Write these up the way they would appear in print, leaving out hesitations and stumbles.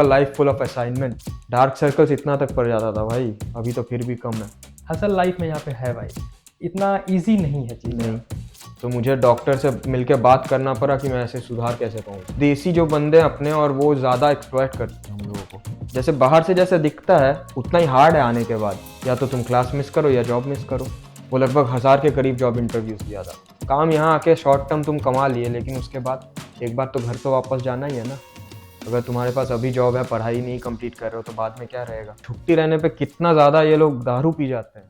Life full of assignment. Dark circles इतना तक पड़ जाता था भाई, अभी तो फिर भी कम है। हसल लाइफ में यहाँ पे है भाई, इतना इजी नहीं है चीज़ें। नहीं तो मुझे डॉक्टर से मिलके बात करना पड़ा कि मैं ऐसे सुधार कैसे पाऊँ। देसी जो बंदे हैं अपने, और वो ज़्यादा एक्सप्लॉइट करते हैं हम लोगों को। जैसे बाहर से जैसे दिखता है उतना ही हार्ड है आने के बाद। या तो तुम क्लास मिस करो या जॉब मिस करो। वो लगभग 1000 के करीब जॉब इंटरव्यूज दिया था। काम यहाँ आके शॉर्ट टर्म तुम कमा लिए, लेकिन उसके बाद एक बार तो घर तो वापस जाना ही है ना। अगर तुम्हारे पास अभी जॉब है, पढ़ाई नहीं कंप्लीट कर रहे हो, तो बाद में क्या रहेगा। छुट्टी रहने पे कितना ज़्यादा ये लोग दारू पी जाते हैं।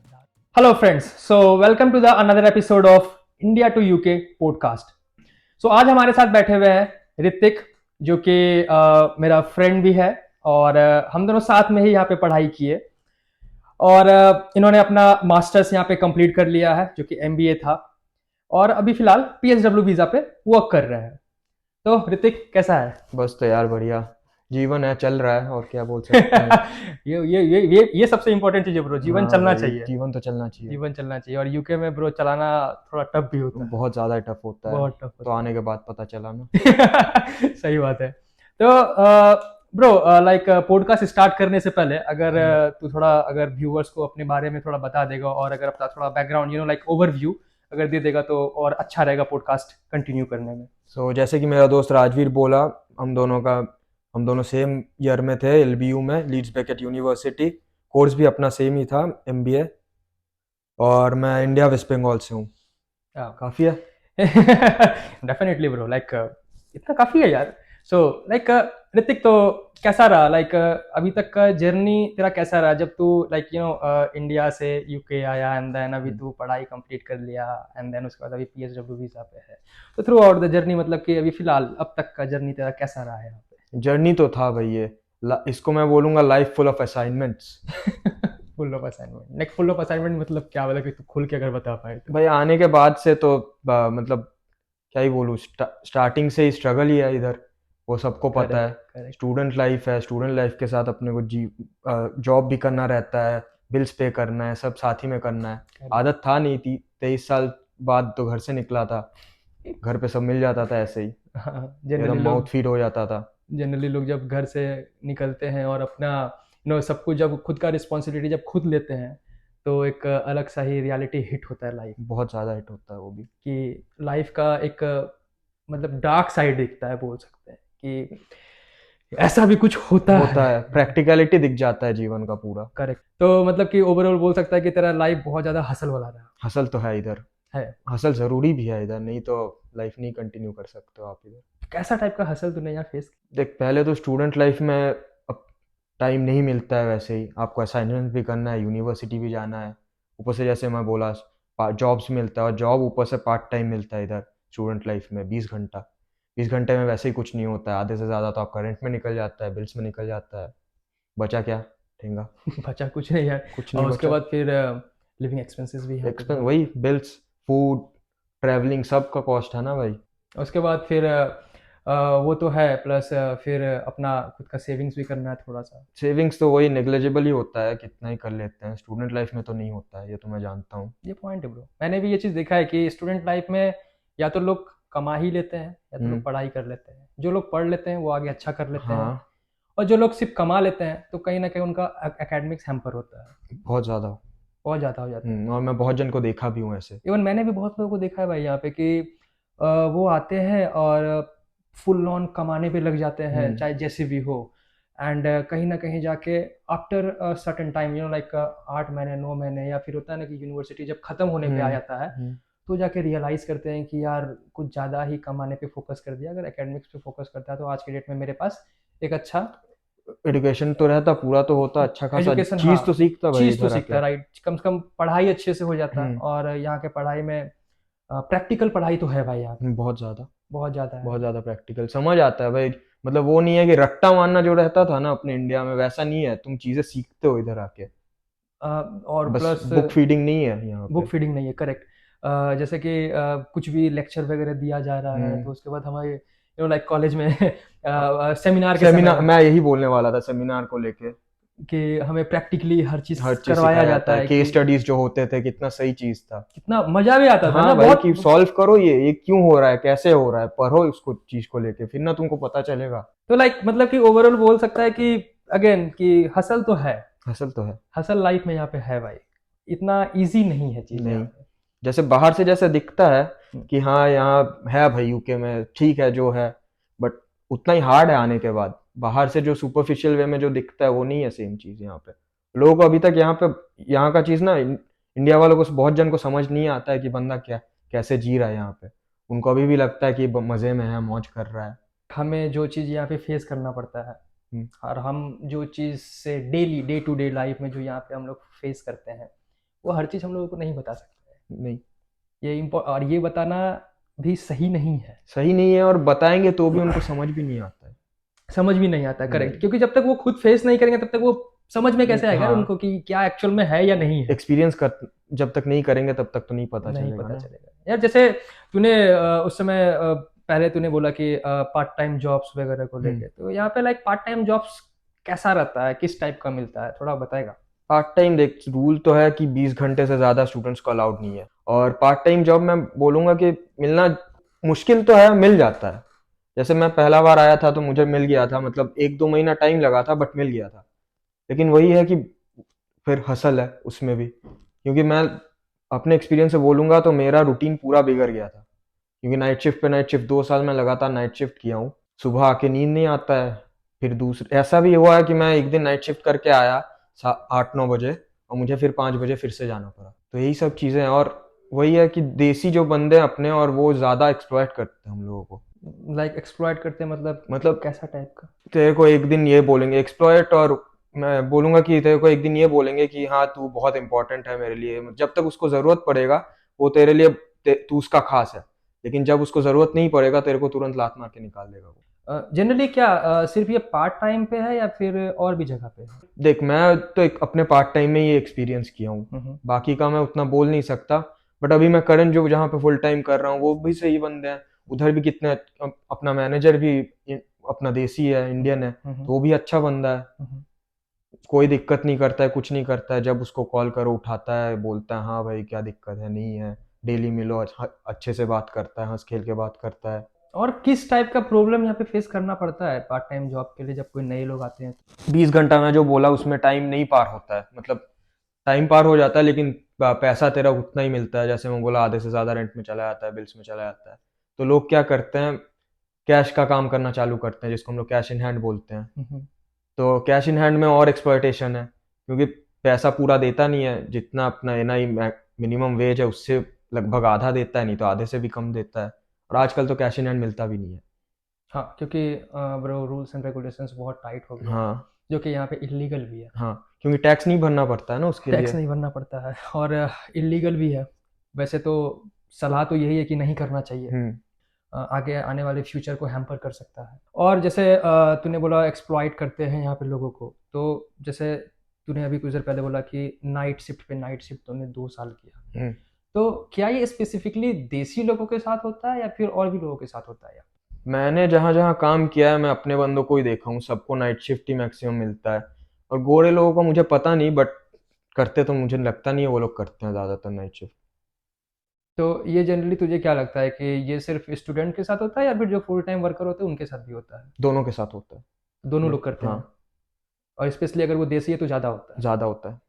Hello friends, so welcome to the another episode of India to UK podcast. सो आज हमारे साथ बैठे हुए हैं ऋतिक, जो कि मेरा फ्रेंड भी है और हम दोनों साथ में ही यहाँ पे पढ़ाई किए और इन्होंने अपना मास्टर्स यहाँ पे कंप्लीट कर लिया है, जो कि एमबीए था, और अभी फिलहाल पीएसडब्ल्यू वीज़ा पे वर्क कर रहे हैं। तो ऋतिक कैसा है? बस तो यार बढ़िया जीवन है, चल रहा है, और क्या बोल सकते हैं। ये सबसे इंपॉर्टेंट चीज है ब्रो, जीवन हाँ चलना भाई, चाहिए। जीवन तो चलना चाहिए। जीवन चलना चाहिए, और यूके में ब्रो चलाना थोड़ा टफ भी होता है। बहुत ज़्यादा टफ होता है। बहुत टफ तो होता आने के बाद पता चला ना। है। सही बात है। तो ब्रो, लाइक पॉडकास्ट स्टार्ट करने से पहले अगर तू थोड़ा, अगर व्यूअर्स को अपने बारे में थोड़ा बता देगा, और अगर अपना थोड़ा बैकग्राउंड लाइक ओवरव्यू अगर दे देगा तो और अच्छा रहेगा पॉडकास्ट कंटिन्यू करने में। जैसे कि मेरा दोस्त राजवीर बोला, हम दोनों सेम ईयर में थे, एलबीयू में, लीड्स बेकेट यूनिवर्सिटी। कोर्स भी अपना सेम ही था, एमबीए। और मैं इंडिया वेस्ट बंगाल से हूँ। काफ़ी है। डेफिनेटली ब्रो, लाइक इतना काफी है यार। सो लाइक ऋतिक, तो कैसा रहा, लाइक अभी तक का जर्नी तेरा कैसा रहा, जब तू लाइक इंडिया से यूके आया, एंड देन अभी तू पढ़ाई कंप्लीट कर लिया, एंड देन उसके बाद अभी पीएसडब्ल्यू वीजा पे है। तो थ्रू आउट द जर्नी, मतलब कि अभी फिलहाल अब तक का जर्नी तेरा कैसा रहा है यहाँ जर्नी तो था भाई ये। इसको मैं बोलूँगा लाइफ फुल ऑफ असाइनमेंट्स। पे? Full of assignment, like full of assignment मतलब क्या, मतलब कि तू खुल के अगर बता पाए तो। भाई आने के बाद से तो मतलब क्या ही बोलूँ, स्टार्टिंग से ही स्ट्रगल ही है इधर। वो सबको पता करेक्ट, है। करेक्ट। स्टूडेंट लाइफ है, स्टूडेंट लाइफ के साथ अपने को जॉब भी करना रहता है, बिल्स पे करना है, सब साथ ही में करना है। आदत था नहीं थी, 23 साल बाद तो घर से निकला था। घर पे सब मिल जाता था ऐसे ही, जनरली एकदम माउथ लोग फीड हो जाता था। जनरली लोग जब घर से निकलते हैं और अपना सब कुछ जब खुद का रिस्पॉन्सिबिलिटी जब खुद लेते हैं, तो एक अलग सा ही रियलिटी हिट होता है लाइफ, बहुत ज़्यादा हिट होता है वो भी। कि लाइफ का एक मतलब डार्क साइड दिखता है, बोल सकते हैं कि ऐसा भी कुछ होता होता है। है, प्रैक्टिकलिटी दिख जाता है जीवन का पूरा। करेक्ट। तो मतलब कि ओवरऑल बोल सकता है कि तेरा लाइफ बहुत ज़्यादा हसल वाला रहा हसल तो है इधर। है। हसल ज़रूरी भी है इधर, नहीं तो लाइफ नहीं कंटिन्यू कर सकते हो आप इधर। कैसा टाइप का हसल तूने यहाँ फेस? देख, पहले तो स्टूडेंट लाइफ में अब टाइम नहीं मिलता है, वैसे ही आपको असाइनमेंट भी करना है, यूनिवर्सिटी भी जाना है। ऊपर से जैसे मैं बोला, जॉब्स मिलता है, और जॉब ऊपर से पार्ट टाइम मिलता है इधर स्टूडेंट लाइफ में, 20 घंटा। 20 घंटे में वैसे ही कुछ नहीं होता है, आधे से ज़्यादा तो आपका रेंट में निकल जाता है, बिल्स में निकल जाता है। बचा क्या, ठेंगा। बचा कुछ नहीं यार। कुछ और नहीं उसके बचा। बाद फिर लिविंग एक्सपेंसेस भी यहाँ पे एक्सपेंस बहुत। वही, बिल्स, फूड, ट्रैवलिंग, सब का कॉस्ट है ना भाई। उसके बाद फिर वो तो है, प्लस फिर अपना खुद का सेविंग्स भी करना है थोड़ा सा। सेविंग्स तो वही नेग्लेजिबल ही होता है, कितना ही कर लेते हैं। स्टूडेंट लाइफ में तो नहीं होता है, ये तो मैं जानता हूँ। ये पॉइंट है ब्रो, मैंने भी ये चीज़ देखा है कि स्टूडेंट लाइफ में या तो लोग कमा ही लेते हैं या तो हम्म। लोग पढ़ाई कर लेते हैं। जो लोग पढ़ लेते हैं वो आगे अच्छा कर लेते हैं, हाँ, और जो लोग सिर्फ कमा लेते हैं तो कहीं ना कहीं उनका एकेडमिक्स हैम्पर होता है, बहुत ज़्यादा। बहुत ज़्यादा हो जाता है। और मैं बहुत जन को देखा भी हूँ ऐसे। इवन मैंने भी बहुत लोगों को देखा है भाई यहाँ पे कि वो आते हैं और फुल ऑन कमाने पे लग जाते हैं, हम्म। चाहे जैसे भी हो। एंड कहीं ना कहीं जाके आफ्टर सर्टेन टाइम, लाइक 8 महीने 9 महीने, या फिर होता है ना कि यूनिवर्सिटी जब खत्म होने पे आ हम्म। जाता है, तो जाके रियलाइज करते हैं कि यार कुछ ज़्यादा ही कमाने पे फोकस कर दिया। अगर एकेडमिक्स पे फोकस करता है तो आज के डेट में मेरे पास एक अच्छा एजुकेशन तो रहता, पूरा तो होता, अच्छा खासा एजुकेशन, हाँ, चीज़ तो सीखता भाई चीज़ तो इधर सीखता आके। है, राइट। कम से कम पढ़ाई अच्छे से हो जाता, हम्म। और यहाँ के पढ़ाई में प्रैक्टिकल पढ़ाई तो है भाई यहाँ पे, बहुत ज़्यादा। बहुत ज़्यादा है। बहुत ज़्यादा प्रैक्टिकल समझ आता है भाई। मतलब वो नहीं है कि रट्टा मारना जो रहता था ना अपने इंडिया में, वैसा नहीं है। तुम चीज़ें सीखते हो इधर आके। और बस प्लस बुक फीडिंग नहीं है यहाँ बुक पे। फीडिंग नहीं है, करेक्ट। जैसे कि कुछ भी लेक्चर वगैरह दिया जा रहा है हम्म। तो उसके बाद हमारे लाइक कॉलेज में सेमिनार के समय। सेमिनार, मैं यही बोलने वाला था सेमिनार को लेके। कि हमें प्रैक्टिकली हर चीज हर चीज करवाया सिखाया जाता जाता है, है केस कि स्टडीज जो होते थे कितना सही चीज था। कितना मजा भी आता था हाँ ना भाई कि बहुत। सॉल्व करो, ये क्यों हो रहा है, कैसे हो रहा है, पढ़ो उसको चीज को लेके, फिर ना तुमको पता चलेगा। तो लाइक मतलब कि ओवरऑल बोल सकता है कि अगेन कि हसल तो है, हसल तो है। हसल लाइफ में यहाँ पे है भाई, इतना इजी नहीं है चीजें यहाँ नहीं, पे। जैसे बाहर से जैसे दिखता है हम्म, कि हाँ यहाँ है भाई यूके में ठीक है जो है, बट उतना ही हार्ड है आने के बाद। बाहर से जो सुपरफिशियल वे में जो दिखता है वो नहीं है सेम चीज यहाँ पे। लोगों को अभी तक यहाँ पे यहाँ का चीज ना इंडिया वालों को बहुत जन को समझ नहीं आता है कि बंदा क्या कैसे जी रहा है यहाँ पे। उनको अभी भी लगता है कि मजे में है, मौज कर रहा है। हमें जो चीज यहाँ पे फेस करना पड़ता है हम्म, और हम जो चीज से daily day to day life में जो यहाँ पे हम लोग फेस करते हैं, वो हर चीज हम लोगों को नहीं बता सकते हैं। नहीं और ये बताना भी सही नहीं है। सही नहीं है, और बताएंगे तो भी उनको समझ भी नहीं आता है। समझ भी नहीं आता, करेक्ट, नहीं। क्योंकि जब तक वो खुद फेस नहीं करेंगे तब तक वो समझ में कैसे आएगा यार हाँ, उनको कि क्या एक्चुअल में है या नहीं है। एक्सपीरियंस कर जब तक नहीं करेंगे तब तक तो नहीं पता नहीं चलेगा पता ना। चलेगा यार। जैसे तूने उस समय पहले तूने बोला कि पार्ट टाइम जॉब्स वगैरह को हम्म। लेके, तो यहाँ पे लाइक पार्ट टाइम जॉब्स कैसा रहता है, किस टाइप का मिलता है, थोड़ा बताएगा। पार्ट टाइम देख, रूल तो है कि 20 घंटे से ज्यादा स्टूडेंट्स को अलाउड नहीं है। और पार्ट टाइम जॉब मैं बोलूंगा कि मिलना मुश्किल तो है, मिल जाता है। जैसे मैं पहला बार आया था तो मुझे मिल गया था, मतलब 1-2 महीना टाइम लगा था बट मिल गया था। लेकिन वही है कि फिर हसल है उसमें भी, क्योंकि मैं अपने एक्सपीरियंस से बोलूंगा तो मेरा रूटीन पूरा बिगड़ गया था। क्योंकि नाइट शिफ्ट पे नाइट शिफ्ट 2 साल में लगातार नाइट शिफ्ट किया हूँ। सुबह आके नींद नहीं आता है। फिर दूसरे ऐसा भी हुआ है कि मैं एक दिन नाइट शिफ्ट करके आया 8-9 बजे, और मुझे फिर 5 बजे फिर से जाना पड़ा। तो यही सब चीज़ें हैं। और वही है कि देसी जो बंदे हैं अपने, और वो ज़्यादा एक्सप्लॉइट करते हैं हम लोगों को। लाइक एक्सप्लॉइट करते हैं मतलब मतलब कैसा टाइप का। तेरे को एक दिन ये बोलेंगे एक्सप्लॉइट, और मैं बोलूंगा कि तेरे को एक दिन ये बोलेंगे कि हाँ तू बहुत इंपॉर्टेंट है मेरे लिए, जब तक उसको ज़रूरत पड़ेगा वो तेरे लिए तू उसका खास है। लेकिन जब उसको ज़रूरत नहीं पड़ेगा तेरे को तुरंत लात मार के निकाल देगा वो। जनरली क्या सिर्फ ये पार्ट टाइम पे है या फिर और भी जगह पे है। देख मैं तो एक अपने पार्ट टाइम में ये एक्सपीरियंस किया हूँ। हम्म। बाकी का मैं उतना बोल नहीं सकता। बट अभी मैं करंट जो जहाँ पे फुल टाइम कर रहा हूँ वो भी सही बंदे हैं। उधर भी कितने अपना मैनेजर भी अपना देसी है, इंडियन है, हम्म। तो वो भी अच्छा बंदा है। हम्म। कोई दिक्कत नहीं करता है, कुछ नहीं करता है। जब उसको कॉल करो उठाता है, बोलता है हाँ भाई क्या दिक्कत है, नहीं है, डेली मिलो, अच्छे से बात करता है, हंस खेल के बात करता है। और किस टाइप का प्रॉब्लम यहाँ पे फेस करना पड़ता है पार्ट टाइम जॉब के लिए जब कोई नए लोग आते हैं तो। 20 घंटा में जो बोला उसमें टाइम नहीं पार होता है, मतलब टाइम पार हो जाता है लेकिन पैसा तेरा उतना ही मिलता है। जैसे मैं बोला आधे से ज्यादा रेंट में चला जाता है, बिल्स में चला जाता है। तो लोग क्या करते हैं, कैश का काम करना चालू करते हैं, जिसको हम लोग कैश इन हैंड बोलते हैं। हम्म। तो कैश इन हैंड में और एक्सप्लॉयटेशन है, क्योंकि पैसा पूरा देता नहीं है। जितना अपना एनआई मिनिमम वेज है उससे लगभग आधा देता है, नहीं तो आधे से भी कम देता है। और आजकल तो कैश इन हैंड मिलता भी नहीं है। हाँ, क्योंकि ब्रो रूल्स एंड रेगुलेशंस बहुत टाइट हो गए हैं, हाँ। जो कि यहाँ पे इलीगल भी है। हाँ, क्योंकि टैक्स नहीं भरना पड़ता है ना उसके टैक्स लिए। नहीं भरना पड़ता है और इलीगल भी है। वैसे तो सलाह तो यही है कि नहीं करना चाहिए, हम्म। आगे आने वाले फ्यूचर को हैम्पर कर सकता है। और जैसे तूने बोला एक्सप्लॉइट करते हैं यहाँ पे लोगों को, तो जैसे तूने अभी कुछ देर पहले बोला कि नाइट शिफ्ट पे नाइट शिफ्ट तूने 2 साल किया, हम्म। तो क्या ये स्पेसिफिकली देसी लोगों के साथ होता है या फिर और भी लोगों के साथ होता है यार। मैंने जहाँ जहाँ काम किया है मैं अपने बंदों को ही देखा हूँ, सबको नाइट शिफ्ट ही मैक्सिमम मिलता है। और गोरे लोगों को मुझे पता नहीं, बट करते तो मुझे लगता नहीं है वो लोग करते हैं ज्यादातर नाइट शिफ्ट। तो ये जनरली तुझे क्या लगता है कि ये सिर्फ स्टूडेंट के साथ होता है या फिर जो फुल टाइम वर्कर होते हैं उनके साथ भी होता है। दोनों के साथ होता है। दोनों लोग करते हाँ, हैं। और स्पेशली अगर वो देसी है तो ज़्यादा होता है। ज्यादा होता है।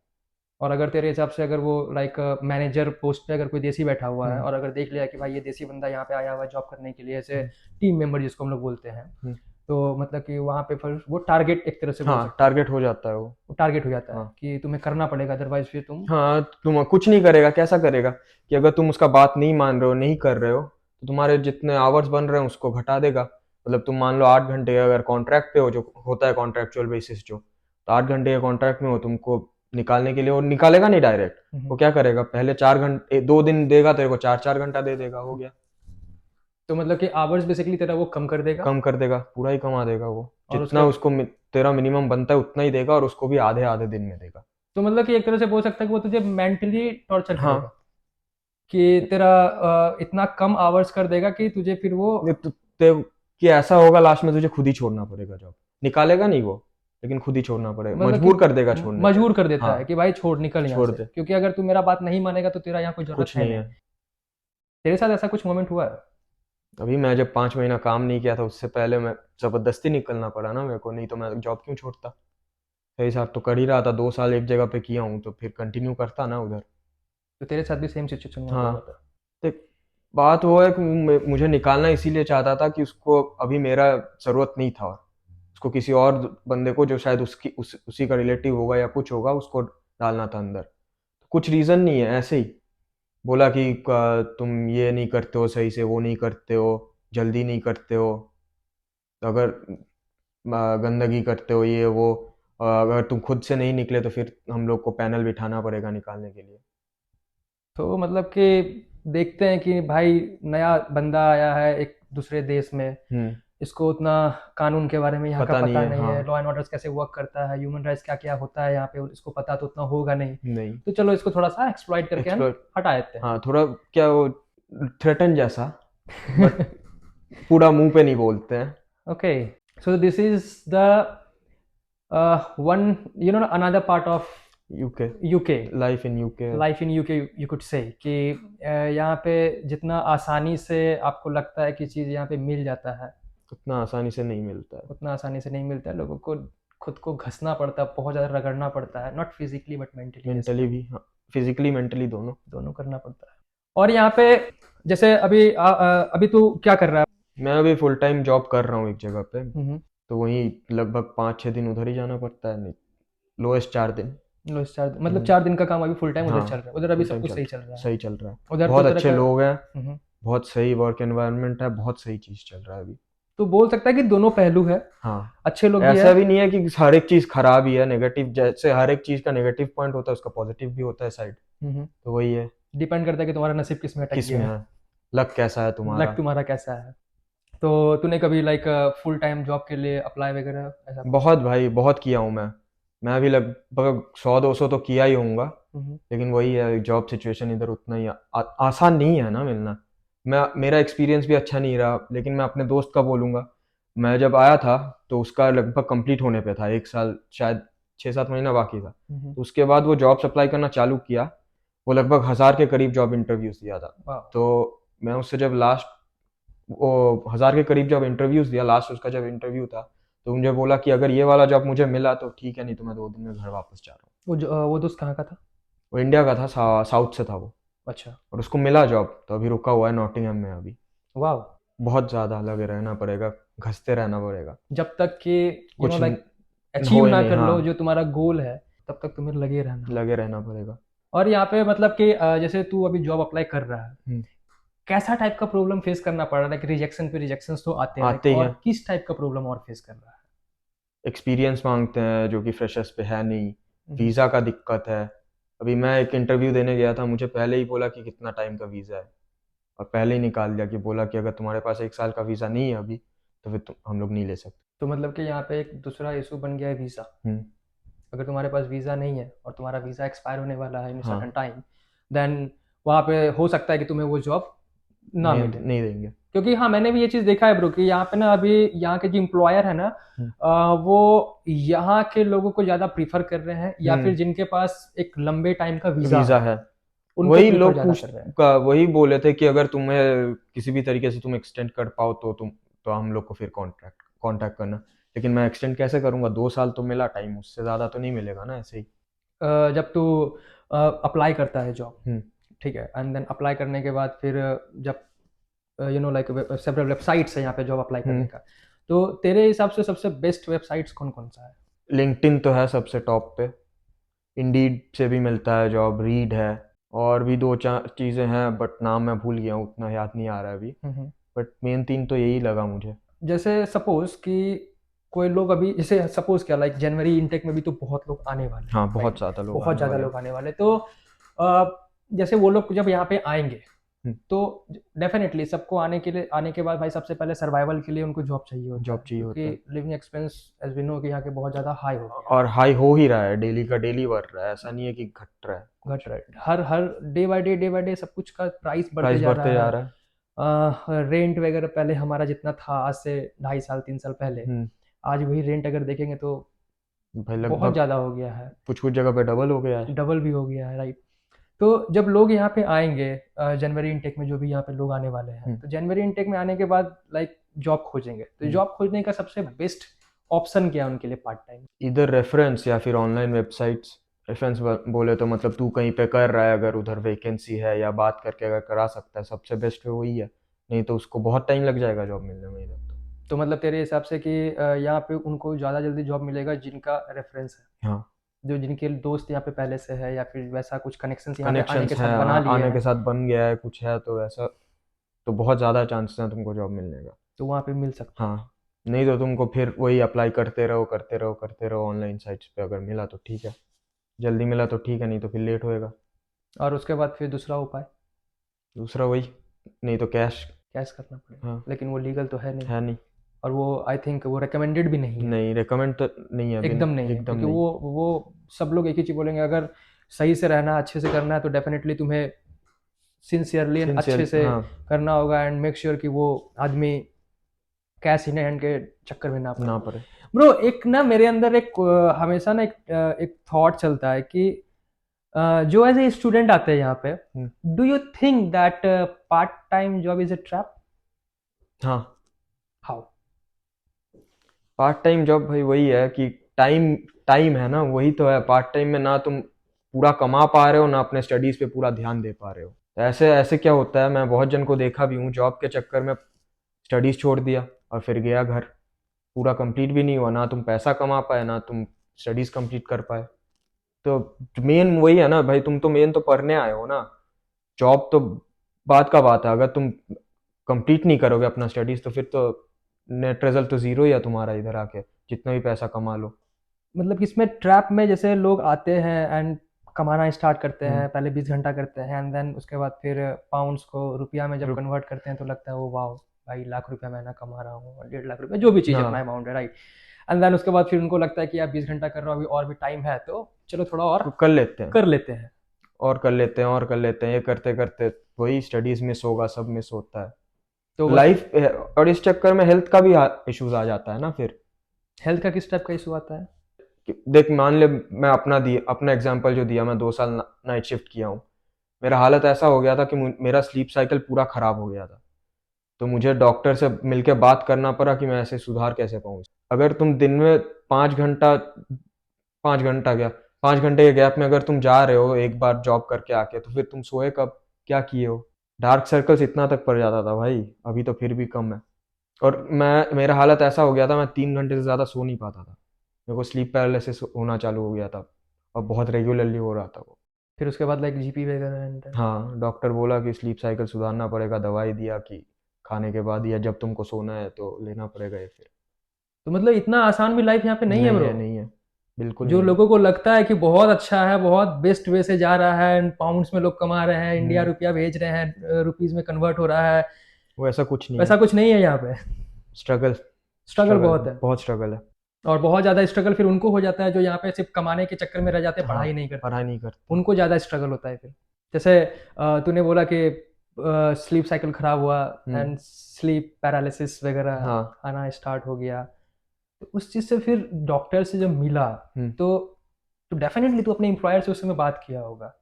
और अगर तेरे हिसाब से अगर वो लाइक मैनेजर पोस्ट पे अगर कोई देसी बैठा हुआ है हम्म। और अगर देख लिया कि भाई ये देसी बंदा यहाँ पे आया हुआ है जॉब करने के लिए, ऐसे हम्म। टीम मेंबर जिसको हम लोग बोलते हैं, हम्म। तो मतलब कि वहाँ पे फिर वो टारगेट एक तरह से बोल हाँ, सकते हैं। टारगेट हो जाता है वो। वो टारगेट हो जाता है हाँ। कि तुम्हें करना पड़ेगा, अदरवाइज फिर तुम। हाँ, तुम कुछ नहीं करेगा, कैसा करेगा कि अगर तुम उसका बात नहीं मान रहे हो, नहीं कर रहे हो, तो तुम्हारे जितने आवर्स बन रहे हैं उसको घटा देगा। मतलब तुम मान लो 8 घंटे अगर कॉन्ट्रैक्ट पे हो, जो होता है कॉन्ट्रैक्चुअल बेसिस जो, तो 8 घंटे के कॉन्ट्रैक्ट में हो, तुमको निकालने के लिए, और निकालेगा नहीं डायरेक्ट। वो क्या करेगा, पहले 4 घंटे 2 दिन देगा तेरे को, 4-4 घंटा दे देगा, हो गया। तो मतलब कि आवर्स बेसिकली तेरा वो कम कर देगा। कम कर देगा, पूरा ही कमा देगा वो। और उसका जितना उसको तेरा मिनिमम बनता है उतना ही देगा, और उसको भी आधे आधे दिन में देगा। तो मतलब कि एक तरह से बोल सकता है कि वो तुझे मेंटली टॉर्चर हाँ। करेगा कि तेरा इतना कम आवर्स कर देगा कि तुझे फिर वो। कि ऐसा होगा लास्ट में तुझे खुद ही छोड़ना पड़ेगा जॉब, निकालेगा नहीं वो। लेकिन खुद ही छोड़ना पड़ेगा, मतलब मजबूर कि कर देगा छोड़ने पे। मजबूर कर देता हाँ, है कि भाई छोड़, निकल यहाँ छोड़ से, दे, क्योंकि अगर तू मेरा बात नहीं मानेगा तो तेरा यहाँ कोई जरूरत कुछ है नहीं नहीं। है। तेरे साथ ऐसा कुछ मोमेंट हुआ है? अभी मैं जब 5 महीना काम नहीं किया था, उससे पहले मैं जबरदस्ती निकलना पड़ा ना मेरे को, नहीं तो मैं जॉब क्यों छोड़ता। सही हिसाब तो कर ही रहा था, 2 साल एक जगह पे किया हूँ, तो फिर कंटिन्यू करता ना उधर। तो तेरे साथ भी सेम सिचुएशन वहाँ पे हाँ, हुआ था? देख, बात वो है कि मुझे निकालना इसीलिए चाहता था कि उसको अभी मेरा जरूरत नहीं था, उसको किसी और बंदे को जो शायद उसी का रिलेटिव होगा या कुछ होगा, उसको डालना था अंदर। कुछ रीजन नहीं है, ऐसे ही बोला कि तुम ये नहीं करते हो सही से, वो नहीं करते हो, जल्दी नहीं करते हो, अगर गंदगी करते हो ये वो, अगर तुम खुद से नहीं निकले तो फिर हम लोग को पैनल बिठाना पड़ेगा निकालने के लिए। तो मतलब कि देखते हैं कि भाई नया बंदा आया है एक दूसरे देश में, हम्म। इसको उतना कानून के बारे में यहाँ का पता नहीं पता है, नहीं हाँ। है, लॉ एंड ऑर्डर कैसे वर्क करता है, ह्यूमन राइट्स क्या क्या होता है यहाँ पे, इसको पता तो उतना होगा नहीं। नहीं। तो चलो इसको थोड़ा सा एक्सप्लॉइट करके हम एक्सप्लोर, हटा देते हाँ, थोड़ा क्या वो थ्रेटन जैसा, बट हैं। पूरा मुंह पे नहीं बोलते हैं। Okay, so this is the one, you know, another part of UK, UK, life in UK. Life in UK you could say, कि यहाँ पे जितना आसानी से आपको लगता है कि चीज़ यहाँ पे मिल जाता है, उतना आसानी से नहीं मिलता है। उतना आसानी से नहीं मिलता है। लोगों को खुद को घसना पड़ता है, बहुत ज़्यादा रगड़ना पड़ता है, not physically but mentally, mentally भी, हाँ, फिजिकली मेंटली दोनों। दोनों करना पड़ता है। और यहाँ पे जैसे अभी अभी तू क्या कर रहा है? मैं अभी फुल टाइम जॉब कर रहा हूँ एक जगह पे, हम्म। तो वहीं लगभग 5-6 दिन उधर ही जाना पड़ता है, नहीं लोएस्ट 4 दिन। लो, 4 दिन मतलब हम्म, 4 दिन का काम अभी फुल टाइम उधर हाँ, चल रहा है, उधर अभी फुल सब टाइम कुछ चल सही रहा चल है, रहा है? सही चल रहा है। उधर तो बहुत तरह अच्छे का। लोग हैं, हम्म। बहुत सही वर्क एनवायरनमेंट है, बहुत सही चीज़ चल रहा है अभी। तो बोल सकता है कि दोनों पहलू है, हाँ, अच्छे लोग भी है। ऐसा भी नहीं है कि हर एक चीज़ खराब ही है, नेगेटिव, जैसे हर एक चीज़ का नेगेटिव पॉइंट होता है, उसका पॉजिटिव भी होता है साइड। तो वही है, डिपेंड करता है कि तुम्हारा नसीब किस में अटक किस गया में है, है, लक कैसा है लक तुम्हारा। तुम्हारा कैसा है। तो तूने कभी लाइक फुल टाइम जॉब के लिए अप्लाई वगैरह ऐसा कुछ? बहुत भाई, बहुत किया हूँ मैं अभी लगभग 100-200 तो किया ही होऊंगा। हम्म। लेकिन वही है, जॉब सिचुएशन इधर उतना ही आसान नहीं है ना मिलना। मेरा एक्सपीरियंस भी अच्छा नहीं रहा, लेकिन मैं अपने दोस्त का बोलूँगा। मैं जब आया था तो उसका लगभग कंप्लीट होने पे था, 1 साल शायद 6-7 महीना बाकी था। हम्म। तो उसके बाद वो जॉब अप्लाई करना चालू किया, वो लगभग 1000 के करीब जॉब इंटरव्यूज दिया था। वाह। तो मैं उससे जब लास्ट, वो 1000 के करीब जब इंटरव्यूज दिया, लास्ट उसका जब इंटरव्यू था, तो मुझे बोला कि अगर ये वाला जॉब मुझे मिला तो ठीक है, नहीं तो मैं 2 दिन में घर वापस जा रहा हूँ। वो दोस्त कहाँ का था? वो इंडिया का था, साउथ से था वो, अच्छा। और उसको मिला जॉब, तो अभी रुका हुआ है नॉटिंघम में अभी। वाह। बहुत ज़्यादा लगे रहना पड़ेगा, घसते रहना पड़ेगा, जब तक कि कुछ लाइक हो अचीव ही ना नहीं, कर लो हाँ, जो तुम्हारा गोल है, तब तक तुम्हें लगे रहना होगा। लगे रहना पड़ेगा। और यहाँ पे मतलब कि जैसे तू अभी जॉब अप्लाई कर रहा है, हम्म, कैसा टाइप का प्रॉब्लम फेस करना पड़ रहा है? लाइक रिजेक्शन पे रिजेक्शन तो आते हैं, like, आते ही और हैं। किस टाइप का प्रॉब्लम और फेस कर रहा एक्सपीरियंस मांगते हैं जो कि फ्रेशर्स पे है नहीं, है? वीज़ा का दिक्कत है। अभी मैं एक इंटरव्यू देने गया था, मुझे पहले ही बोला कि कितना टाइम का वीज़ा है, और पहले ही निकाल दिया कि बोला कि अगर तुम्हारे पास 1 साल का वीज़ा नहीं है अभी, तो फिर हम लोग नहीं ले सकते। तो मतलब कि यहाँ पे एक दूसरा इशू बन गया है वीज़ा। हम्म, अगर तुम्हारे पास वीज़ा नहीं है और तुम्हारा वीज़ा एक्सपायर होने वाला है इन सर्टेन हाँ, टाइम, देन वहाँ पे हो सकता है कि तुम्हें वो जॉब ना नहीं मिले। नहीं देंगे। क्योंकि हाँ, मैंने भी ये चीज़ देखा है ब्रो, कि यहाँ पे ना अभी यहाँ के जो एम्प्लॉयर है ना, हम्म, वो यहाँ के लोगों को ज़्यादा प्रीफर कर रहे हैं, या फिर हम्म, जिनके पास एक लंबे टाइम का वीज़ा वीज़ा है है, उनको वही प्रीफर लोग ज़्यादा कर रहे हैं। वही बोले थे कि अगर तुम्हें किसी भी तरीके से तुम एक्सटेंड कर पाओ तो हम लोग को फिर कांटेक्ट करना। लेकिन मैं एक्सटेंड कैसे करूंगा, 2 साल तो मिला टाइम, उससे ज़्यादा तो नहीं मिलेगा ना ऐसे ही। जब तू अप्लाई करता है जॉब, हम्म, ठीक है, एंड देन अप्लाई करने के बाद फिर जब लाइक सेवरल वेबसाइट्स है यहाँ पे जॉब अप्लाई करने हम्म। का, तो तेरे हिसाब से सबसे बेस्ट वेबसाइट्स कौन कौन सा है? लिंक्डइन तो है सबसे टॉप पे, इंडीड से भी मिलता है जॉब, रीड है, और भी 2-4 चीज़ें हैं बट नाम मैं भूल गया हूँ, उतना याद नहीं आ रहा है अभी। हम्म। बट मेन 3 तो यही लगा मुझे। जैसे सपोज कि कोई लोग अभी, जैसे सपोज क्या, लाइक जनवरी इनटेक में भी तो बहुत लोग आने वाले हैं, हाँ, बहुत राइट? ज़्यादा लोग बहुत आने ज़्यादा वाले लोग हैं। आने वाले, तो अ, जैसे वो लोग जब यहाँ पे आएंगे, हम्म, तो डेफिनेटली सबको आने के बाद भाई सबसे पहले सर्वाइवल के लिए उनको जॉब चाहिए होता जॉब है, चाहिए क्योंकि होता है, living expense as we know कि यहाँ के बहुत ज़्यादा हाई हो गया और हाई हो ही रहा है, डेली का डेली बढ़ रहा है, ऐसा नहीं है कि घट रहा है है, घट कुछ। रहा है, हर हर डे बाय डे सब कुछ का प्राइस बढ़ते प्राइस जा बढ़ते रहा जा है। रहा है। रेंट वगैरह पहले हमारा जितना था आज से 2.5 साल 3 साल पहले, हम्म, आज वही रेंट अगर देखेंगे तो भाई बहुत लगभग ज़्यादा हो गया है, कुछ कुछ जगह पे डबल हो गया है। डबल भी हो गया है, राइट। तो जब लोग यहाँ पे आएंगे जनवरी इनटेक में, जो भी यहाँ पे लोग आने वाले हैं, हम्म, तो जनवरी इनटेक में आने के बाद लाइक जॉब खोजेंगे, तो हम्म। जॉब खोजने का सबसे बेस्ट ऑप्शन क्या है उनके लिए पार्ट टाइम? इधर रेफरेंस या फिर ऑनलाइन वेबसाइट्स। रेफरेंस बोले तो मतलब तू कहीं पे कर रहा है, अगर उधर वैकेंसी है या बात करके अगर करा सकता है, सबसे बेस्ट है वही है। नहीं तो उसको बहुत टाइम लग जाएगा जॉब मिलने में इधर तो। तो मतलब तेरे हिसाब से कि यहाँ पे उनको ज़्यादा जल्दी जॉब मिलेगा जिनका रेफरेंस है, हाँ, जो जिनके दोस्त यहाँ पे पहले से है, या फिर वैसा कुछ कनेक्शंस यहाँ पे आने के कनेक्शंस है, साथ बना लिए आने के हैं, साथ बन गया है कुछ है तो ऐसा, तो बहुत ज़्यादा चांसेस हैं तुमको जॉब मिलने का। तो वहाँ पे मिल सकता है। हाँ, नहीं तो तुमको फिर वही अप्लाई करते रहो करते रहो करते रहो ऑनलाइन साइट्स पे, अगर मिला तो ठीक है, जल्दी मिला तो ठीक है, नहीं तो फिर लेट होएगा। और उसके बाद फिर दूसरा उपाय दूसरा वही, नहीं तो कैश। कैश करना पड़ेगा, हाँ, लेकिन वो लीगल तो है नहीं, है नहीं। और वो आई थिंक वो रिकमेंडेड भी नहीं है। नहीं रिकमेंड तो नहीं है अभी, एकदम नहीं है, एकदम क्योंकि नहीं। वो सब लोग एक ही चीज़ बोलेंगे, अगर सही से रहना, अच्छे से करना है, तो डेफिनेटली तुम्हें सिंसियरली एंड अच्छे सिंसियर, से हाँ, करना होगा, एंड मेक श्योर कि वो आदमी कैश इन हैंड के चक्कर में ना पड़े। ना पड़े। ब्रो, एक ना मेरे अंदर एक हमेशा ना एक थॉट चलता है कि जो एज ए स्टूडेंट आते हैं यहाँ पे, hmm, do you think that part time job is a trap? हाँ, हाउ? पार्ट टाइम जॉब भाई वही है कि टाइम, टाइम है ना, वही तो है। पार्ट टाइम में ना तुम पूरा कमा पा रहे हो, ना अपने स्टडीज पे पूरा ध्यान दे पा रहे हो। ऐसे ऐसे क्या होता है, मैं बहुत जन को देखा भी हूँ, जॉब के चक्कर में स्टडीज छोड़ दिया और फिर गया घर, पूरा कंप्लीट भी नहीं हुआ, ना तुम पैसा कमा पाए ना तुम स्टडीज कंप्लीट कर पाए। तो मेन वही है ना भाई, तुम तो मेन तो पढ़ने आए हो ना, जॉब तो बात का बात है। अगर तुम कंप्लीट नहीं करोगे अपना स्टडीज तो फिर तो नेट रिजल्ट तो जीरो ही है तुम्हारा इधर आके, जितना भी पैसा कमा लो। मतलब कि इसमें ट्रैप में जैसे लोग आते हैं एंड कमाना स्टार्ट करते हम्म, हैं, पहले 20 घंटा करते हैं, एंड देन उसके बाद फिर पाउंड्स को रुपया में जब रुक, कन्वर्ट करते हैं तो लगता है वो वाह भाई, लाख रुपया महीना कमा रहा हूँ, और 1.5 लाख रुपया, जो भी चीज़ अपना हाँ, अमाउंट है, राइट। एंड देन उसके बाद फिर उनको लगता है कि यार 20 घंटा कर रहा हूँ, अभी और भी टाइम है, तो चलो थोड़ा और तो कर लेते हैं, कर लेते हैं। और कर लेते हैं, और कर लेते हैं, ये करते करते वही स्टडीज मिस होगा, सब मिस होता है तो बस लाइफ। और इस चक्कर में हेल्थ का भी इश्यूज आ जाता है ना फिर। हेल्थ का किस टाइप का इशू आता है? देख मान ले, मैं अपना एग्जांपल जो दिया, मैं 2 साल नाइट शिफ्ट किया हूँ। मेरा हालत ऐसा हो गया था कि मेरा स्लीप साइकिल पूरा खराब हो गया था। तो मुझे डॉक्टर से मिलके बात करना पड़ा कि मैं ऐसे सुधार कैसे पाऊँ। अगर तुम दिन में 5 घंटा, 5 घंटा क्या, 5 घंटे के गैप में अगर तुम जा रहे हो एक बार जॉब करके आके, तो फिर तुम सोए कब, क्या किए हो? डार्क सर्कल्स इतना तक पड़ जाता था भाई, अभी तो फिर भी कम है। और मेरा हालत ऐसा हो गया था, मैं 3 घंटे से ज़्यादा सो नहीं पाता था। मेरे को स्लीप पैरालिसिस होना चालू हो गया था, और बहुत रेगुलरली हो रहा था वो। फिर उसके बाद लाइक जीपी वगैरह एंड हाँ, डॉक्टर बोला कि स्लीप साइकिल सुधारना पड़ेगा, दवाई दिया कि खाने के बाद या जब तुमको सोना है तो लेना पड़ेगा ये फिर। तो मतलब इतना आसान भी लाइफ यहाँ पे नहीं है, नहीं ब्रो। है, नहीं है, बिल्कुल जो नहीं है। लोगों को लगता है कि बहुत अच्छा है, बहुत बेस्ट वे से जा रहा है, पाउंड्स में लोग कमा रहे हैं, इंडिया हम्म, रुपया भेज रहे हैं, रुपीज में कन्वर्ट हो रहा है, वो ऐसा कुछ नहीं है। वैसा कुछ नहीं है यहाँ पे। स्ट्रगल, स्ट्रगल स्ट्रगल, बहुत है, बहुत स्ट्रगल है। और बहुत ज़्यादा स्ट्रगल फिर उनको हो जाता है जो यहाँ पे सिर्फ कमाने के चक्कर में रह जाते हैं, हाँ, पढ़ाई नहीं करते। पढ़ाई नहीं करते। उनको ज़्यादा स्ट्रगल होता है फिर। जैसे तूने बोला कि स्लीप साइकिल खराब हुआ हम्म, एंड स्लीप पैरालिसिस वगैरह हाँ, आना स्टार्ट हो गया, तो उस चीज़ से फिर डॉक्टर से जब मिला, हम्म, तो डेफिनेटली तू अपने एम्प्लॉयर से उस समय बात किया होगा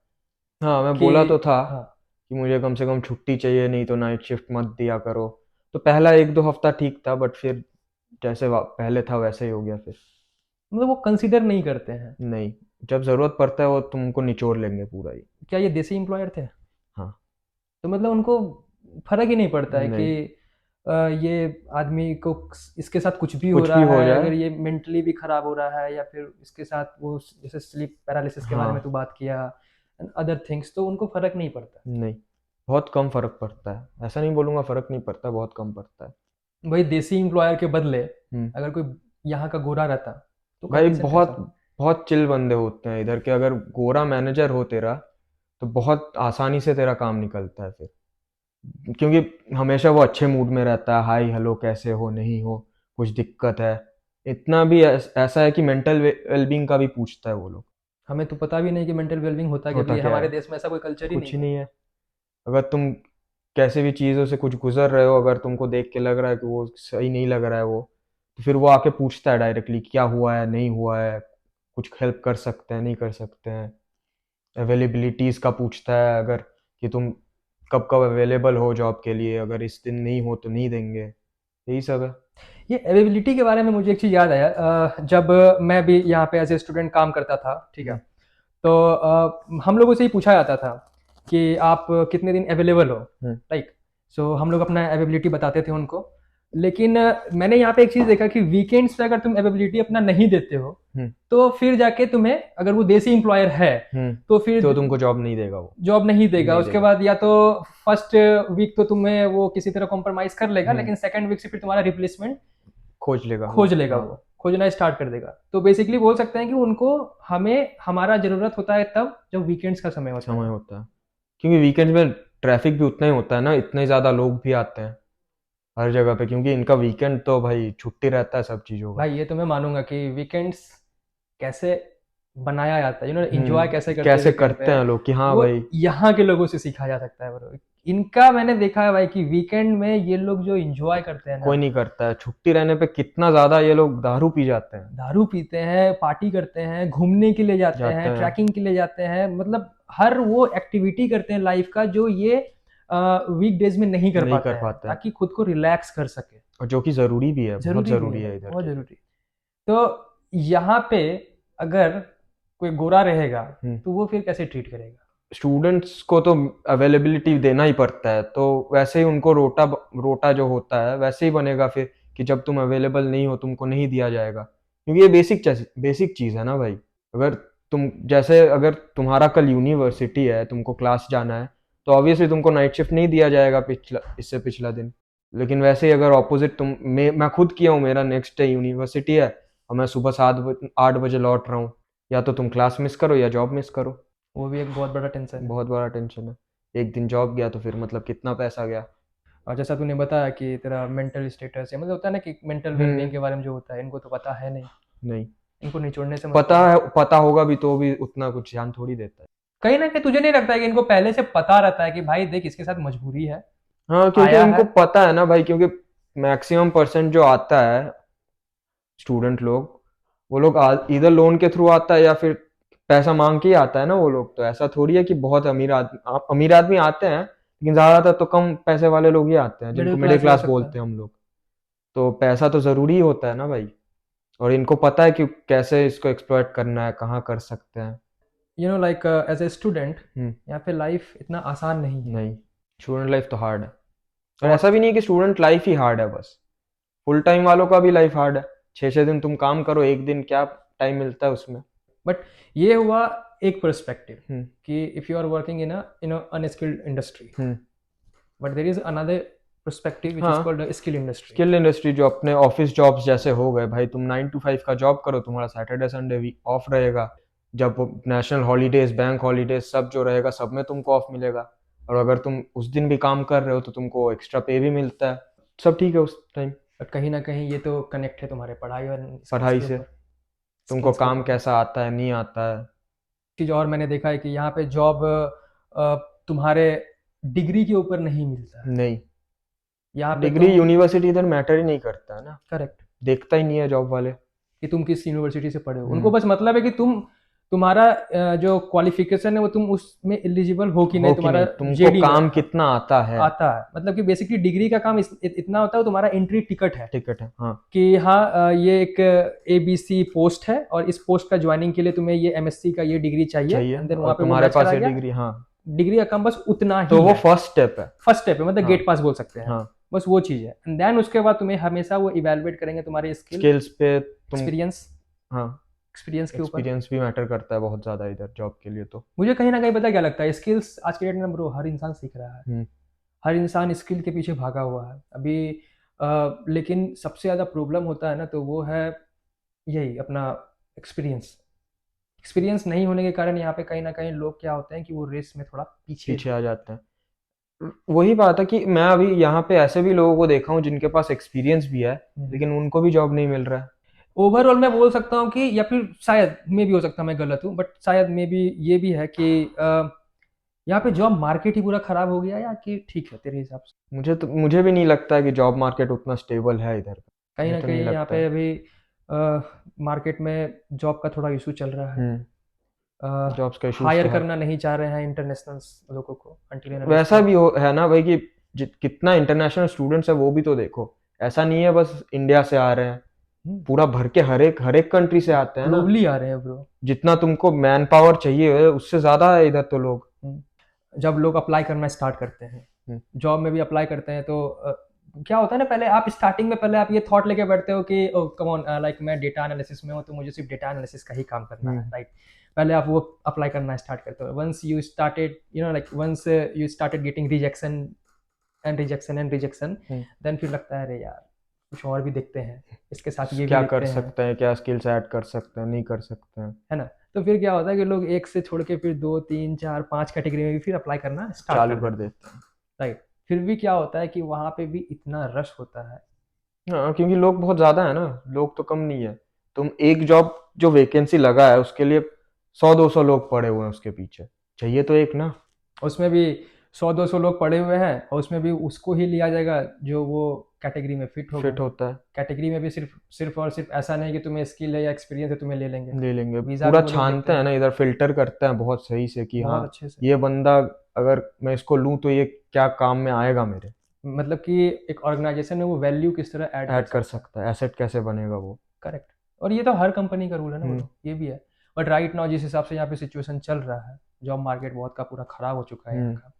हाँ, मैं कि बोला तो था हाँ। कि मुझे कम से कम छुट्टी चाहिए, नहीं तो नाइट शिफ्ट मत दिया करो। तो पहला 1-2 हफ्ता ठीक था, बट फिर जैसे पहले था वैसे ही हो गया फिर। मतलब वो कंसिडर नहीं करते हैं। नहीं, जब जरूरत पड़ता है वो तुमको निचोड़ लेंगे पूरा ही। क्या ये देसी एम्प्लॉयर थे? हाँ, तो मतलब उनको फर्क ही नहीं पड़ता है कि नहीं, ये आदमी को इसके साथ कुछ भी हो कुछ भी रहा हो है, जाए। अगर ये मेंटली भी खराब हो रहा है, या फिर इसके साथ वो जैसे स्लीप पैरालिसिस के बारे में तू हाँ, बात किया, एंड अदर थिंग्स, तो उनको फर्क नहीं पड़ता। नहीं, बहुत कम फर्क पड़ता है, ऐसा नहीं बोलूंगा फर्क नहीं पड़ता, बहुत कम पड़ता है। वही देसी एम्प्लॉयर के बदले हम्म, अगर कोई यहाँ का गोरा रहता, तो भाई कहीं से बहुत पैसा। बहुत चिल बंदे होते हैं इधर के, अगर गोरा मैनेजर हो तेरा तो बहुत आसानी से तेरा काम निकलता है फिर, क्योंकि हमेशा वो अच्छे मूड में रहता है, हाय हेलो कैसे हो, नहीं हो, कुछ दिक्कत है। इतना भी ऐसा है कि मेंटल वेलबींग का भी पूछता है वो लोग। हमें तो पता भी नहीं कि मेंटल वेलबिंग होता क्या, होता भी क्या हमारे है, देश में ऐसा कोई कल्चर ही कुछ नहीं ही है। नहीं है। अगर तुम कैसे भी चीज़ों से कुछ गुजर रहे हो, अगर तुमको देख के लग रहा है कि वो सही नहीं लग रहा है वो, तो फिर वो आके पूछता है डायरेक्टली क्या हुआ है, नहीं हुआ है, कुछ हेल्प कर सकते हैं नहीं कर सकते हैं, अवेलेबिलिटीज़ का पूछता है, अगर कि तुम कब कब अवेलेबल हो जॉब के लिए, अगर इस दिन नहीं हो तो नहीं देंगे, यही सब है। ये अवेलेबिलिटी के बारे में मुझे एक चीज़ याद आया, जब मैं भी यहाँ पे एज ए स्टूडेंट काम करता था, ठीक है, तो हम लोगों से ही पूछा जाता था कि आप कितने दिन अवेलेबल हो, राइट। सो हम लोग अपना अवेलेबिलिटी बताते थे उनको, लेकिन मैंने यहाँ पे एक चीज़ देखा कि वीकेंड्स पे अगर तुम अवेलेबिलिटी अपना नहीं देते हो तो फिर जाके तुम्हें, अगर वो देसी एम्प्लॉयर है तो फिर तो तुमको जॉब नहीं देगा, वो जॉब नहीं देगा। नहीं उसके देगा। बाद या तो फर्स्ट वीक तो तुम्हें वो किसी तरह कॉम्प्रोमाइज कर लेगा, लेकिन सेकंड वीक से फिर तुम्हारा रिप्लेसमेंट खोज लेगा वो खोजना स्टार्ट कर देगा। तो बेसिकली बोल सकते हैं कि उनको हमें हमारा जरूरत होता है तब जब वीकेंड्स का समय होता है, क्योंकि वीकेंड्स में ट्रैफिक भी उतना ही होता है ना, इतने ज़्यादा लोग भी आते हैं हर जगह पे, क्योंकि इनका वीकेंड तो भाई छुट्टी रहता है सब चीज़ों का। भाई ये तो मैं मानूंगा कि वीकेंड्स कैसे बनाया जाता है, एंजॉय कैसे करते कैसे हैं weekend करते हैं लोग कि हाँ वो भाई। यहाँ के लोगों से सीखा जा सकता है ब्रो। इनका मैंने देखा है भाई कि वीकेंड में ये लोग जो एंजॉय करते हैं ना, कोई नहीं करता है, छुट्टी रहने पे कितना ज़्यादा ये लोग दारू पी जाते हैं, दारू पीते हैं, पार्टी करते हैं, घूमने के लिए जाते हैं, ट्रैकिंग के लिए जाते हैं, मतलब हर वो एक्टिविटी करते हैं लाइफ का जो ये वीक डेज में नहीं कर पाते हैं, ताकि खुद को रिलैक्स कर सके, और जो कि ज़रूरी भी है, बहुत ज़रूरी है इधर। बहुत जरूरी। तो यहाँ पे अगर कोई गोरा रहेगा तो वो फिर कैसे ट्रीट करेगा? स्टूडेंट्स को तो अवेलेबिलिटी देना ही पड़ता है, तो वैसे ही उनको रोटा रोटा जो होता है वैसे ही बनेगा फिर, कि जब तुम अवेलेबल नहीं हो तुमको नहीं दिया जाएगा, क्योंकि ये बेसिक चीज़ है ना भाई। अगर तुम जैसे अगर तुम्हारा कल यूनिवर्सिटी है, तुमको क्लास जाना है, तो ऑब्वियसली तुमको नाइट शिफ्ट नहीं दिया जाएगा इससे पिछला दिन। लेकिन वैसे ही अगर ऑपोजिट मैं खुद किया हूँ, मेरा नेक्स्ट डे यूनिवर्सिटी है और मैं सुबह 8 बजे लौट रहा हूँ, या तो तुम क्लास मिस करो या जॉब मिस करो। वो भी एक बहुत बड़ा टेंशन है। एक दिन जॉब गया तो फिर मतलब कितना पैसा गया। और जैसा तूने बताया कि तेरा मेंटल स्टेटस है, मतलब होता है ना कि मेंटल वेलबींग के बारे में जो होता है, इनको तो पता है नहीं, इनको निचोड़ने से पता होगा भी तो भी उतना कुछ ध्यान थोड़ी देता है। कहीं ना कहीं तुझे नहीं लगता है कि इनको पहले से पता रहता है कि भाई देख इसके साथ मजबूरी है? हाँ, क्योंकि इनको पता है ना भाई, क्योंकि मैक्सिमम परसेंट जो आता है स्टूडेंट लोग, वो लोग इधर लोन के थ्रू आता है या फिर पैसा मांग के ही आता है ना वो लोग। तो ऐसा थोड़ी है कि बहुत अमीर आदमी आते हैं, लेकिन ज्यादातर तो कम पैसे वाले लोग ही आते हैं, जिनको मिडिल क्लास बोलते हैं हम लोग। तो पैसा तो जरूरी ही होता है ना भाई, और इनको पता है कि कैसे इसको एक्सप्लॉइट करना है, कहाँ कर सकते हैं। लाइक एज ए स्टूडेंट यहाँ पे लाइफ इतना आसान नहीं। स्टूडेंट लाइफ तो हार्ड है, और ऐसा भी नहीं है कि स्टूडेंट लाइफ ही हार्ड है बस, फुल टाइम वालों का भी लाइफ हार्ड है। 6 दिन तुम काम करो, एक दिन क्या टाइम मिलता है उसमें। बट ये हुआ एक पर्सपेक्टिव कि if you are working in unskilled industry, but there is another perspective which is called skill industry, जो अपने ऑफिस जॉब्स जैसे हो गए भाई, तुम 9 to 5 का जॉब करो, तुम्हारा सैटरडे संडे वीक ऑफ रहेगा, जब नेशनल हॉलीडेज बैंक हॉलीडेज सब जो रहेगा सब में तुमको ऑफ मिलेगा, और अगर तुम उस दिन भी काम कर रहे हो तो तुमको एक्स्ट्रा पे भी मिलता है, सब ठीक है उस टाइम। बट कहीं ना कहीं ये तो कनेक्ट है तुम्हारे पढ़ाई से, तुमको काम कैसा आता है नहीं आता है। चीज़ और मैंने देखा है कि यहाँ पे जॉब तुम्हारे डिग्री के ऊपर नहीं मिलता है। नहीं, यहाँ पे डिग्री यूनिवर्सिटी इधर मैटर ही नहीं करता है ना, करेक्ट, देखता ही नहीं है जॉब वाले कि तुम किस यूनिवर्सिटी से पढ़े हो। उनको बस मतलब है कि तुम्हारा जो क्वालिफिकेशन है वो तुम उसमें एलिजिबल हो कि नहीं, तुम्हारा तुमको काम कितना आता है। मतलब कि बेसिकली डिग्री का काम इतना होता है, तुम्हारा एंट्री टिकट है हाँ, कि हाँ ये एक ABC पोस्ट है और इस पोस्ट का ज्वाइनिंग के लिए तुम्हें ये MSc का ये डिग्री चाहिए, और तुम्हारे पास ये डिग्री, हाँ डिग्री का काम बस उतना ही तो वो फर्स्ट स्टेप है, मतलब गेट पास बोल सकते हैं, बस वो चीज है। एंड देन उसके बाद तुम्हें हमेशा वो इवैल्यूएट करेंगे तुम्हारे स्किल्स पे, एक्सपीरियंस के ऊपर। एक्सपीरियंस भी मैटर करता है बहुत ज्यादा इधर जॉब के लिए। तो मुझे कहीं ना कहीं पता क्या लगता है, स्किल्स आज के डेट में ब्रो हर इंसान सीख रहा है, हर इंसान स्किल के पीछे भागा हुआ है अभी। लेकिन सबसे ज्यादा प्रॉब्लम होता है ना, तो वो है यही अपना एक्सपीरियंस नहीं होने के कारण यहाँ पे कहीं ना कहीं लोग क्या होते हैं कि वो रेस में थोड़ा पीछे आ जाते हैं। वही बात है कि मैं अभी यहाँ पे ऐसे भी लोगों को देखा हूँ जिनके पास एक्सपीरियंस भी है, लेकिन उनको भी जॉब नहीं मिल रहा है। ओवरऑल मैं बोल सकता हूँ कि, या फिर शायद में भी हो सकता है मैं गलत हूँ, बट शायद में भी ये भी है कि यहाँ पे जॉब मार्केट ही पूरा खराब हो गया, या कि ठीक है तेरे हिसाब से? मुझे भी नहीं लगता है कि जॉब मार्केट उतना स्टेबल है इधर, कहीं ना कहीं यहाँ पे अभी मार्केट में जॉब का थोड़ा इशू चल रहा है। जॉब्स का इशू हायर करना नहीं चाह रहे हैं इंटरनेशनल लोगों को until and unless वैसा भी है ना भाई कि कितना इंटरनेशनल स्टूडेंट्स है वो भी तो देखो। ऐसा नहीं है बस इंडिया से आ रहे हैं, पूरा भर के हर एक कंट्री से आते हैं ना। ग्लोबली आ रहे हैं ब्रो। जितना तुमको मैन पावर चाहिए उससे ज्यादा है इधर तो लोग। जब लोग अप्लाई करना स्टार्ट करते हैं, जॉब में भी अप्लाई करते हैं, तो क्या होता है ना, पहले आप स्टार्टिंग में पहले आप ये थॉट लेके बैठते हो कि कम ऑन, लाइक मैं डेटा एनालिसिस में हूँ तो मुझे सिर्फ डेटा एनालिसिस का ही काम करना है, राइट। पहले आप वो अप्लाई करना स्टार्ट करते हो। Once you started once you started getting rejection and rejection, then फिर लगता है अरे यार कुछ और भी देखते हैं, इसके साथ ये क्या भी कर देखते हैं, सकते हैं, क्या स्किल्स ऐड कर सकते हैं, नहीं कर सकते हैं, है ना। तो फिर क्या होता है कि लोग एक से छोड़ के फिर 2 3 4 5 कैटेगरी में भी फिर अप्लाई करना स्टार्ट चालू कर देते हैं। राइट। फिर भी क्या होता है कि वहाँ पे भी इतना रश होता है। हाँ, क्योंकि लोग बहुत ज्यादा है ना, लोग तो कम नहीं है। तुम एक जॉब जो वैकेंसी लगा है उसके लिए 100-200 लोग पड़े हुए हैं उसके पीछे, चाहिए तो एक ना। उसमें भी 100-200 लोग पड़े हुए हैं और उसमें भी उसको ही लिया जाएगा जो वो कैटेगरी में फिट होता है। कैटेगरी में भी सिर्फ और सिर्फ ऐसा नहीं कि तुम्हें स्किल है या एक्सपीरियंस है तुम्हें ले लेंगे। वीजा पूरा भी वो लोग छानते देखते हैं ना, इधर फिल्टर करते हैं बहुत सही से कि बहुत हाँ अच्छे से। ये बंदा अगर मैं इसको लूं तो ये क्या काम में आएगा मेरे, मतलब कि एक ऑर्गेनाइजेशन में वो वैल्यू किस तरह ऐड कर सकता है, एसेट कैसे बनेगा वो। करेक्ट। और ये तो हर कंपनी का रूल है ना हम्म। वो, ये भी है। बट राइट नाउ जिस हिसाब से यहाँ पे सिचुएशन चल रहा है, जॉब मार्केट बहुत का पूरा खराब हो चुका है यहाँ का।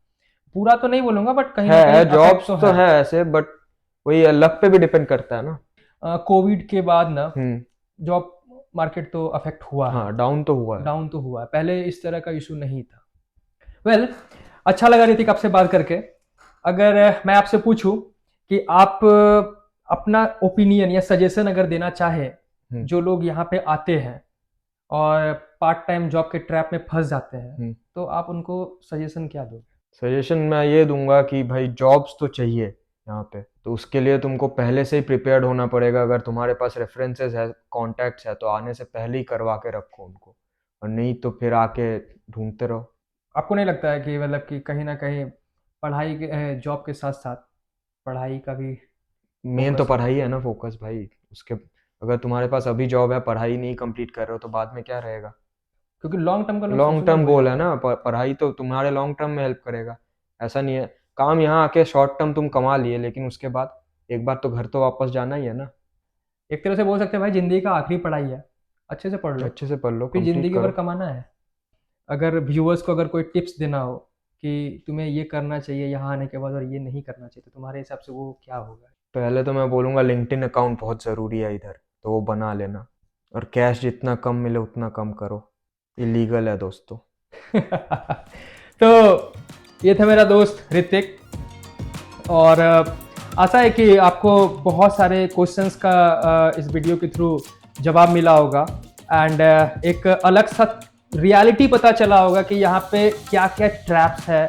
पूरा तो नहीं बोलूंगा बट कहीं ना है कहीं जॉब्स effect तो है ऐसे, बट वही लक पे भी डिपेंड करता है ना। कोविड के बाद ना हम्म। जॉब मार्केट तो अफेक्ट हुआ है, हाँ डाउन तो हुआ है। डाउन तो हुआ है। पहले इस तरह का इशू नहीं था। वेल अच्छा लगा ऋतिक आपसे बात करके। अगर मैं आपसे पूछूं कि आप अपना ओपिनियन या सजेशन अगर देना चाहे जो लोग यहाँ पे आते हैं और पार्ट टाइम जॉब के ट्रैप में फंस जाते हैं, तो आप उनको सजेशन क्या दोगे? सजेशन मैं ये दूंगा कि भाई जॉब्स तो चाहिए यहाँ पे, तो उसके लिए तुमको पहले से ही प्रिपेयर्ड होना पड़ेगा। अगर तुम्हारे पास रेफरेंसेस है, कॉन्टैक्ट्स है, तो आने से पहले ही करवा के रखो उनको, और नहीं तो फिर आके ढूंढते रहो। आपको नहीं लगता है कि मतलब कि कहीं ना कहीं पढ़ाई के जॉब के साथ साथ पढ़ाई का भी मेन तो फोकस पढ़ाई है ना फोकस भाई। उसके अगर तुम्हारे पास अभी जॉब है, पढ़ाई नहीं कंप्लीट कर रहे हो, तो बाद में क्या रहेगा। क्योंकि लॉन्ग टर्म का लोग लॉन्ग सोचेंगे टर्म वही गोल है होता ना, पढ़ाई तो तुम्हारे लॉन्ग टर्म में हेल्प करेगा। ऐसा नहीं है काम यहाँ आके शॉर्ट टर्म तुम कमा लिए, लेकिन उसके बाद एक बार तो घर तो वापस जाना ही है ना। एक तरह से बोल सकते हैं भाई जिंदगी का आखिरी पढ़ाई है, अच्छे से पढ़ लो, अच्छे से पढ़ लो, फिर कंप्लीट जिंदगी भर करो। कमाना है। अगर व्यूअर्स को अगर कोई टिप्स देना हो कि तुम्हें ये करना चाहिए यहाँ आने के बाद और ये नहीं करना चाहिए, तो तुम्हारे हिसाब से वो क्या होगा? पहले तो मैं बोलूँगा लिंक्डइन अकाउंट बहुत ज़रूरी है इधर, तो वो बना लेना। और कैश जितना कम मिले उतना कम करो, इलीगल है दोस्तों। तो ये था मेरा दोस्त ऋतिक, और आशा है कि आपको बहुत सारे क्वेश्चंस का इस वीडियो के थ्रू जवाब मिला होगा, एंड एक अलग सा रियलिटी पता चला होगा कि यहाँ पे क्या क्या ट्रैप्स है,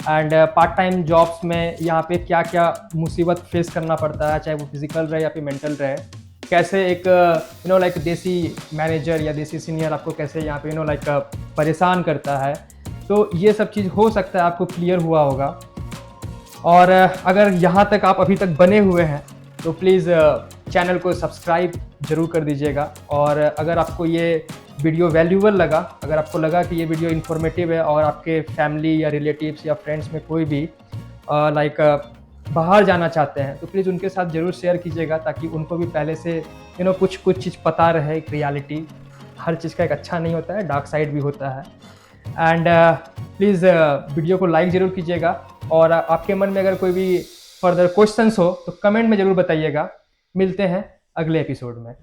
एंड पार्ट टाइम जॉब्स में यहाँ पे क्या क्या मुसीबत फेस करना पड़ता है, चाहे वो फिजिकल रहे या फिर मेंटल रहे। कैसे एक लाइक देसी मैनेजर या देसी सीनियर आपको कैसे यहाँ पे लाइक परेशान करता है। तो ये सब चीज़ हो सकता है आपको क्लियर हुआ होगा। और अगर यहाँ तक आप अभी तक बने हुए हैं तो प्लीज़ चैनल को सब्सक्राइब जरूर कर दीजिएगा। और अगर आपको ये वीडियो वैल्यूबल लगा, अगर आपको लगा कि ये वीडियो इन्फॉर्मेटिव है और आपके फैमिली या रिलेटिव्स या फ्रेंड्स में कोई भी लाइक बाहर जाना चाहते हैं, तो प्लीज़ उनके साथ ज़रूर शेयर कीजिएगा, ताकि उनको भी पहले से कुछ चीज़ पता रहे। एक रियलिटी हर चीज़ का एक अच्छा नहीं होता है, डार्क साइड भी होता है। एंड प्लीज़ वीडियो को लाइक ज़रूर कीजिएगा, और आपके मन में अगर कोई भी फर्दर क्वेश्चंस हो तो कमेंट में ज़रूर बताइएगा। मिलते हैं अगले एपिसोड में।